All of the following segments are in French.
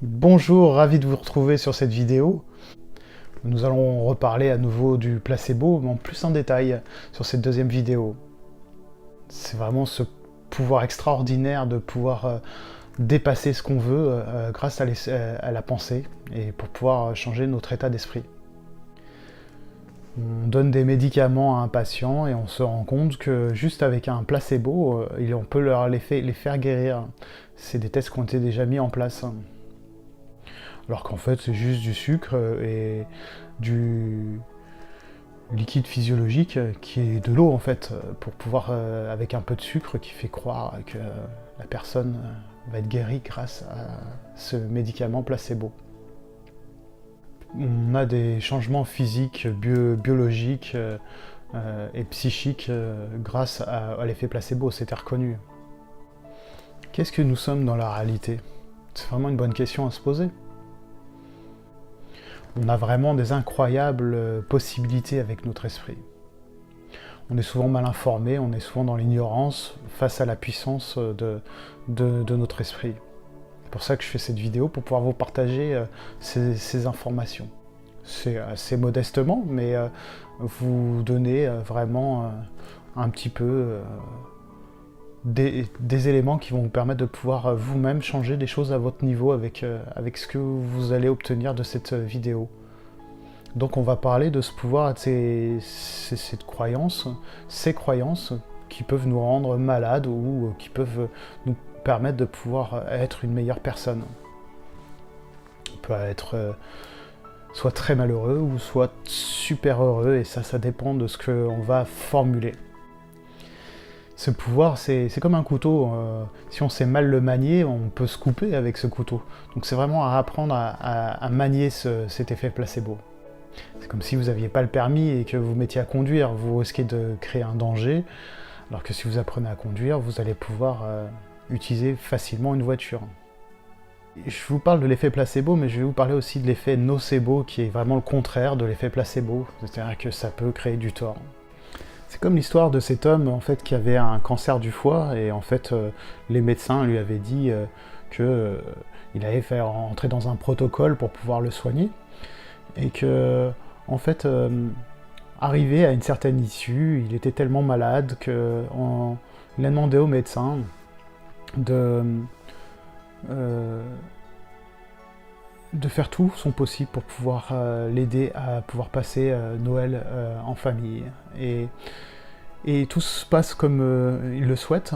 Bonjour, ravi de vous retrouver sur cette vidéo. Nous allons reparler à nouveau du placebo, mais en plus en détail sur cette deuxième vidéo. C'est vraiment ce pouvoir extraordinaire de pouvoir dépasser ce qu'on veut grâce à la pensée et pour pouvoir changer notre état d'esprit. On donne des médicaments à un patient et on se rend compte que juste avec un placebo, on peut les faire guérir. C'est des tests qui ont été déjà mis en place. Alors qu'en fait c'est juste du sucre et du liquide physiologique qui est de l'eau en fait, pour pouvoir, avec un peu de sucre qui fait croire que la personne va être guérie grâce à ce médicament placebo. On a des changements physiques, biologiques et psychiques grâce à l'effet placebo, c'était reconnu. Qu'est-ce que nous sommes dans la réalité? C'est vraiment une bonne question à se poser. On a vraiment des incroyables possibilités avec notre esprit. On est souvent mal informé, on est souvent dans l'ignorance face à la puissance de notre esprit. C'est pour ça que je fais cette vidéo, pour pouvoir vous partager ces informations. C'est assez modestement, mais vous donner vraiment un petit peu des éléments qui vont vous permettre de pouvoir vous-même changer des choses à votre niveau avec ce que vous allez obtenir de cette vidéo. Donc on va parler de ce pouvoir, de ces croyances qui peuvent nous rendre malades ou qui peuvent nous permettre de pouvoir être une meilleure personne. On peut être soit très malheureux ou soit super heureux, et ça dépend de ce qu'on va formuler. Ce pouvoir, c'est comme un couteau. Si on sait mal le manier, on peut se couper avec ce couteau. Donc c'est vraiment à apprendre à manier cet effet placebo. C'est comme si vous n'aviez pas le permis et que vous mettiez à conduire. Vous risquez de créer un danger, alors que si vous apprenez à conduire, vous allez pouvoir utiliser facilement une voiture. Je vous parle de l'effet placebo, mais je vais vous parler aussi de l'effet nocebo, qui est vraiment le contraire de l'effet placebo. C'est-à-dire que ça peut créer du tort. C'est comme l'histoire de cet homme en fait qui avait un cancer du foie, et en fait les médecins lui avaient dit qu'il allait faire entrer dans un protocole pour pouvoir le soigner, et que en fait arrivé à une certaine issue, il était tellement malade qu'il a demandé au médecin de faire tout son possible pour pouvoir l'aider à pouvoir passer Noël en famille. Et tout se passe comme il le souhaite.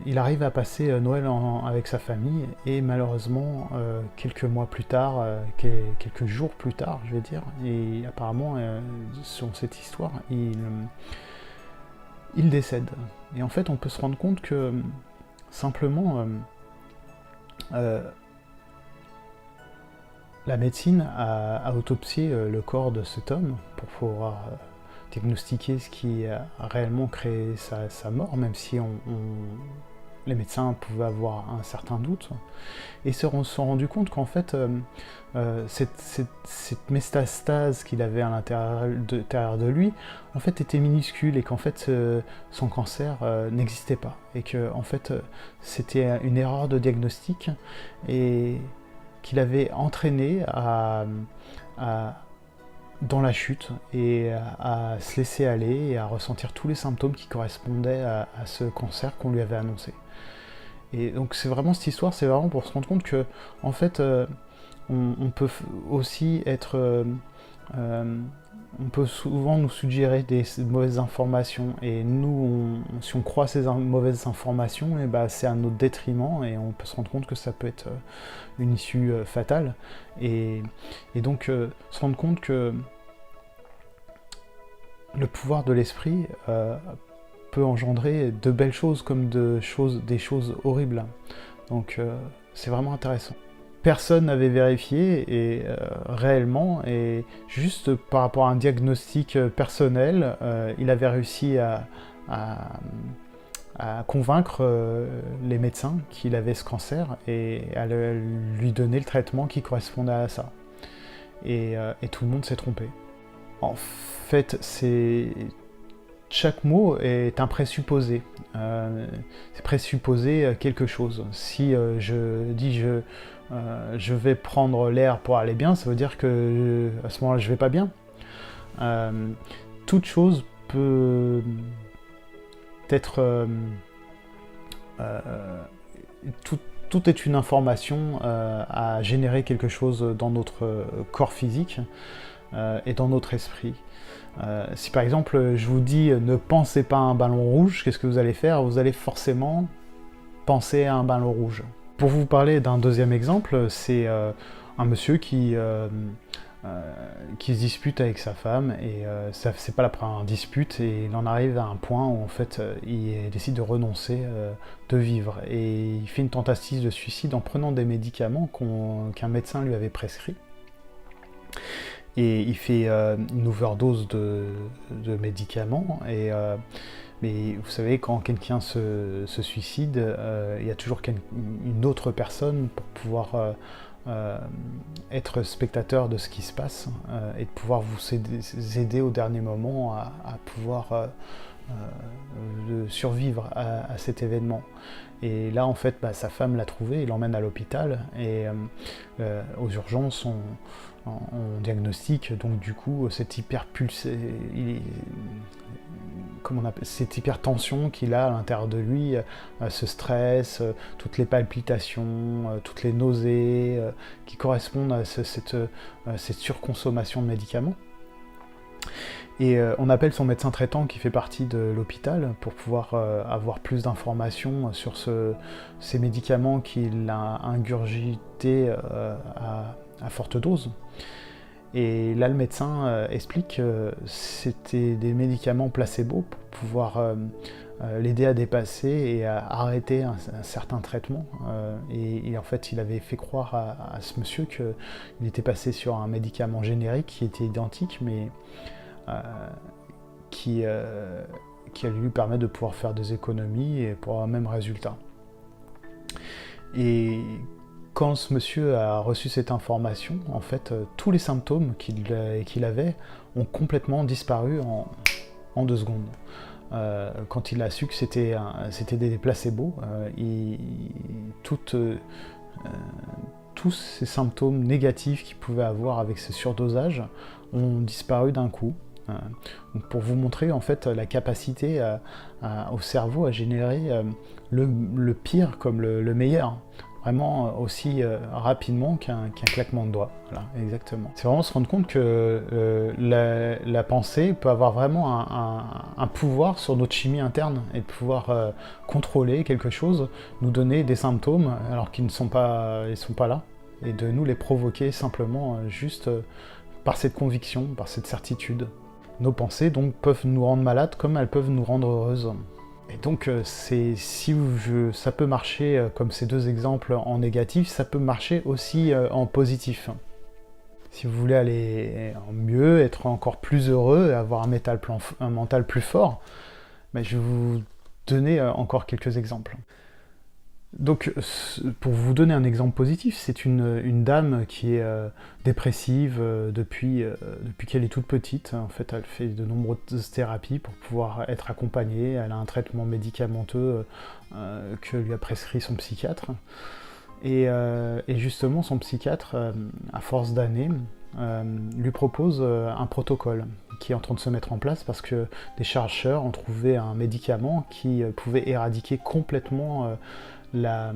Il arrive à passer Noël avec sa famille, et malheureusement, quelques mois plus tard, quelques jours plus tard, je vais dire, et apparemment, sur cette histoire, il décède. Et en fait, on peut se rendre compte que simplement, la médecine a autopsié le corps de cet homme pour pouvoir diagnostiquer ce qui a réellement créé sa mort, même si les médecins pouvaient avoir un certain doute, et se sont rendus compte qu'en fait, cette métastase qu'il avait à l'intérieur de lui, en fait, était minuscule, et qu'en fait, son cancer n'existait pas, et que en fait, c'était une erreur de diagnostic, et qu'il avait entraîné dans la chute, et à se laisser aller et à ressentir tous les symptômes qui correspondaient à ce cancer qu'on lui avait annoncé. Et donc c'est vraiment cette histoire, c'est vraiment pour se rendre compte que en fait on peut aussi être on peut souvent nous suggérer des mauvaises informations, et nous, si on croit ces mauvaises informations, et ben, c'est à notre détriment, et on peut se rendre compte que ça peut être une issue fatale. Et donc se rendre compte que le pouvoir de l'esprit peut engendrer de belles choses comme des choses horribles. Donc c'est vraiment intéressant. Personne n'avait vérifié réellement, et juste par rapport à un diagnostic personnel, il avait réussi à convaincre les médecins qu'il avait ce cancer, et à lui donner le traitement qui correspondait à ça. Et tout le monde s'est trompé. En fait, c'est chaque mot est un présupposé. C'est présupposé quelque chose. Si je dis je vais prendre l'air pour aller bien, ça veut dire que à ce moment-là je vais pas bien. Toute chose peut être... tout est une information à générer quelque chose dans notre corps physique et dans notre esprit. Si par exemple je vous dis ne pensez pas à un ballon rouge, qu'est-ce que vous allez faire? Vous allez forcément penser à un ballon rouge. Pour vous parler d'un deuxième exemple, c'est un monsieur qui se dispute avec sa femme, et c'est pas la première dispute, et il en arrive à un point où en fait il décide de renoncer de vivre, et il fait une tentative de suicide en prenant des médicaments qu'un médecin lui avait prescrits. Et il fait une overdose de médicaments, mais vous savez, quand quelqu'un se suicide, il y a toujours une autre personne pour pouvoir être spectateur de ce qui se passe et de pouvoir vous aider au dernier moment à pouvoir survivre à cet événement. Et là, en fait, sa femme l'a trouvé, il l'emmène à l'hôpital, et aux urgences, on diagnostique donc du coup cette cette hypertension qu'il a à l'intérieur de lui, ce stress, toutes les palpitations, toutes les nausées qui correspondent à cette surconsommation de médicaments. Et on appelle son médecin traitant qui fait partie de l'hôpital pour pouvoir avoir plus d'informations sur ces médicaments qu'il a ingurgités à forte dose. Et là, le médecin explique que c'était des médicaments placebo pour pouvoir l'aider à dépasser et à arrêter un certain traitement. Et en fait, il avait fait croire à ce monsieur qu'il était passé sur un médicament générique qui était identique, mais qui allait lui permettre de pouvoir faire des économies et pour avoir le même résultat. Et quand ce monsieur a reçu cette information, en fait, tous les symptômes qu'il avait ont complètement disparu en 2 secondes. Quand il a su que c'était des placebos, tous ces symptômes négatifs qu'il pouvait avoir avec ce surdosage ont disparu d'un coup. Donc pour vous montrer en fait la capacité au cerveau à générer le pire comme le meilleur, vraiment aussi rapidement qu'un claquement de doigts. Voilà, exactement. C'est vraiment se rendre compte que la pensée peut avoir vraiment un pouvoir sur notre chimie interne, et de pouvoir contrôler quelque chose, nous donner des symptômes alors qu'ils ne sont pas, là, et de nous les provoquer simplement juste par cette conviction, par cette certitude. Nos pensées donc peuvent nous rendre malades comme elles peuvent nous rendre heureuses. Et donc ça peut marcher comme ces 2 exemples en négatif, ça peut marcher aussi en positif. Si vous voulez aller en mieux, être encore plus heureux et avoir un mental plus fort, je vais vous donner encore quelques exemples. Donc, pour vous donner un exemple positif, c'est une dame qui est dépressive depuis qu'elle est toute petite. En fait, elle fait de nombreuses thérapies pour pouvoir être accompagnée. Elle a un traitement médicamenteux que lui a prescrit son psychiatre. Et justement, son psychiatre, à force d'années, lui propose un protocole qui est en train de se mettre en place parce que des chercheurs ont trouvé un médicament qui pouvait éradiquer complètement la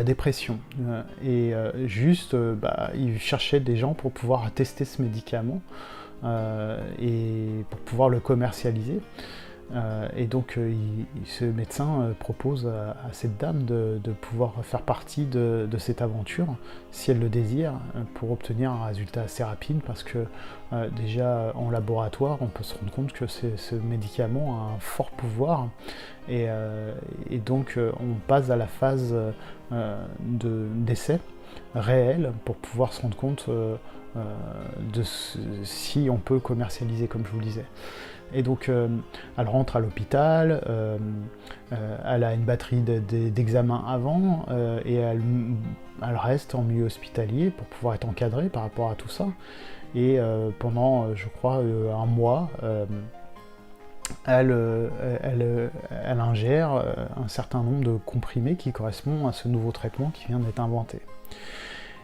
dépression. Ils cherchaient des gens pour pouvoir tester ce médicament et pour pouvoir le commercialiser. Et donc ce médecin propose à cette dame de pouvoir faire partie de cette aventure, si elle le désire, pour obtenir un résultat assez rapide, parce que déjà en laboratoire on peut se rendre compte que ce médicament a un fort pouvoir, et donc on passe à la phase d'essai réel pour pouvoir se rendre compte si on peut commercialiser, comme je vous le disais. Et donc elle rentre à l'hôpital, elle a une batterie d'examens avant, et elle reste en milieu hospitalier pour pouvoir être encadrée par rapport à tout ça. Et pendant, je crois, un mois, elle ingère un certain nombre de comprimés qui correspondent à ce nouveau traitement qui vient d'être inventé.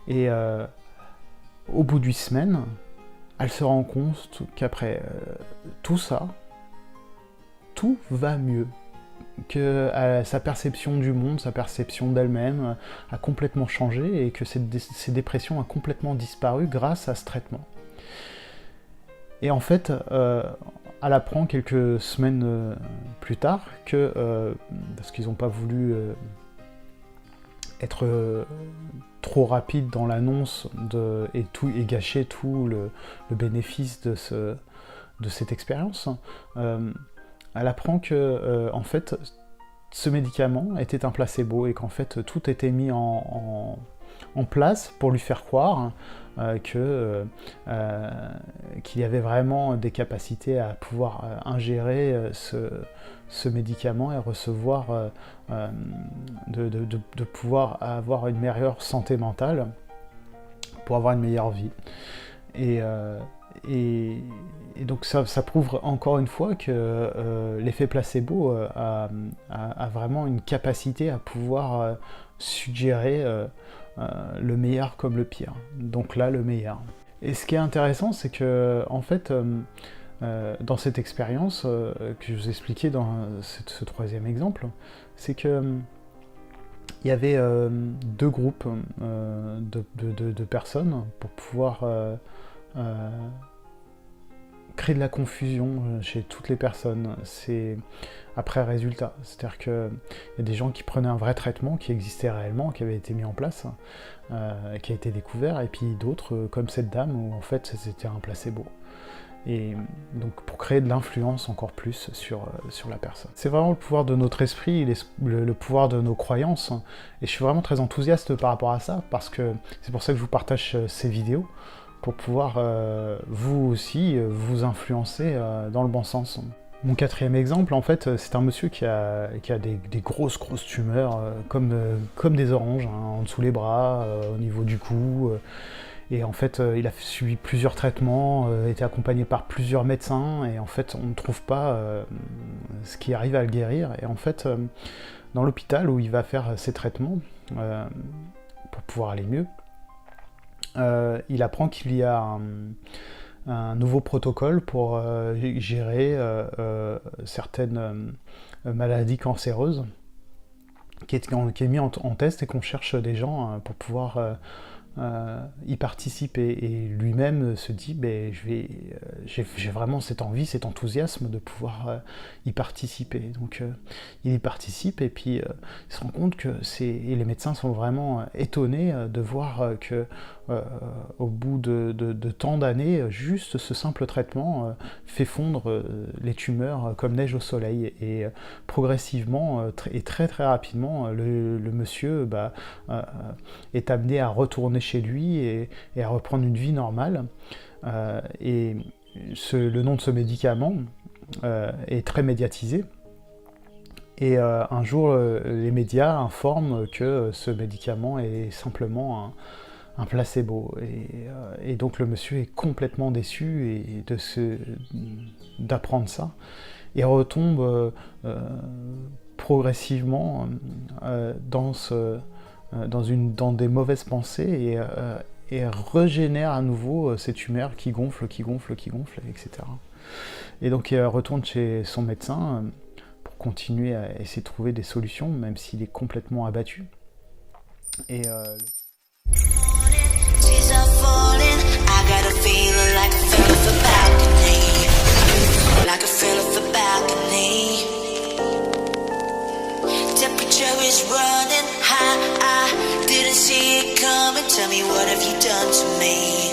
Et au bout d'8 semaines, elle se rend compte qu'après tout ça, tout va mieux. Que sa perception du monde, sa perception d'elle-même a complètement changé et que ses dépressions ont complètement disparu grâce à ce traitement. Et en fait, elle apprend quelques semaines plus tard que, parce qu'ils n'ont pas voulu être trop rapide dans l'annonce et gâcher tout le bénéfice de cette expérience, elle apprend que en fait ce médicament était un placebo et qu'en fait tout était mis en place pour lui faire croire qu'il y avait vraiment des capacités à pouvoir ingérer ce médicament et recevoir de pouvoir avoir une meilleure santé mentale pour avoir une meilleure vie. Et donc ça prouve encore une fois que l'effet placebo a vraiment une capacité à pouvoir suggérer le meilleur comme le pire. Donc là, le meilleur. Et ce qui est intéressant, c'est que en fait, dans cette expérience que je vous expliquais dans ce troisième exemple, c'est que il y avait deux groupes de personnes pour pouvoir créer de la confusion chez toutes les personnes. C'est après résultat. C'est-à-dire qu'il y a des gens qui prenaient un vrai traitement qui existait réellement, qui avait été mis en place, qui a été découvert, et puis d'autres, comme cette dame, où en fait c'était un placebo. Et donc pour créer de l'influence encore plus sur la personne. C'est vraiment le pouvoir de notre esprit, le pouvoir de nos croyances, et je suis vraiment très enthousiaste par rapport à ça, parce que c'est pour ça que je vous partage ces vidéos, pour pouvoir vous aussi vous influencer dans le bon sens. Mon quatrième exemple, en fait, c'est un monsieur qui a des grosses tumeurs, comme des oranges, hein, en dessous les bras, au niveau du cou. Et en fait, il a suivi plusieurs traitements, été accompagné par plusieurs médecins, et en fait, on ne trouve pas ce qui arrive à le guérir. Et en fait, dans l'hôpital où il va faire ses traitements, pour pouvoir aller mieux, il apprend qu'il y a un nouveau protocole pour gérer certaines maladies cancéreuses qui est mis en test et qu'on cherche des gens pour pouvoir y participer. Et lui-même se dit j'ai vraiment cette envie, cet enthousiasme de pouvoir y participer. Donc il y participe et puis il se rend compte que et les médecins sont vraiment étonnés de voir que au bout de tant d'années, juste ce simple traitement fait fondre les tumeurs comme neige au soleil. Et progressivement et très rapidement, le monsieur est amené à retourner chez lui et à reprendre une vie normale. Et le nom de ce médicament est très médiatisé. Et un jour, les médias informent que ce médicament est simplement un placebo. Et donc le monsieur est complètement déçu d'apprendre ça. Et retombe progressivement dans des mauvaises pensées et régénère à nouveau ces tumeurs qui gonflent, etc. Et donc il retourne chez son médecin pour continuer à essayer de trouver des solutions, même s'il est complètement abattu. Et temperature is running high. I didn't see it coming. Tell me, what have you done to me?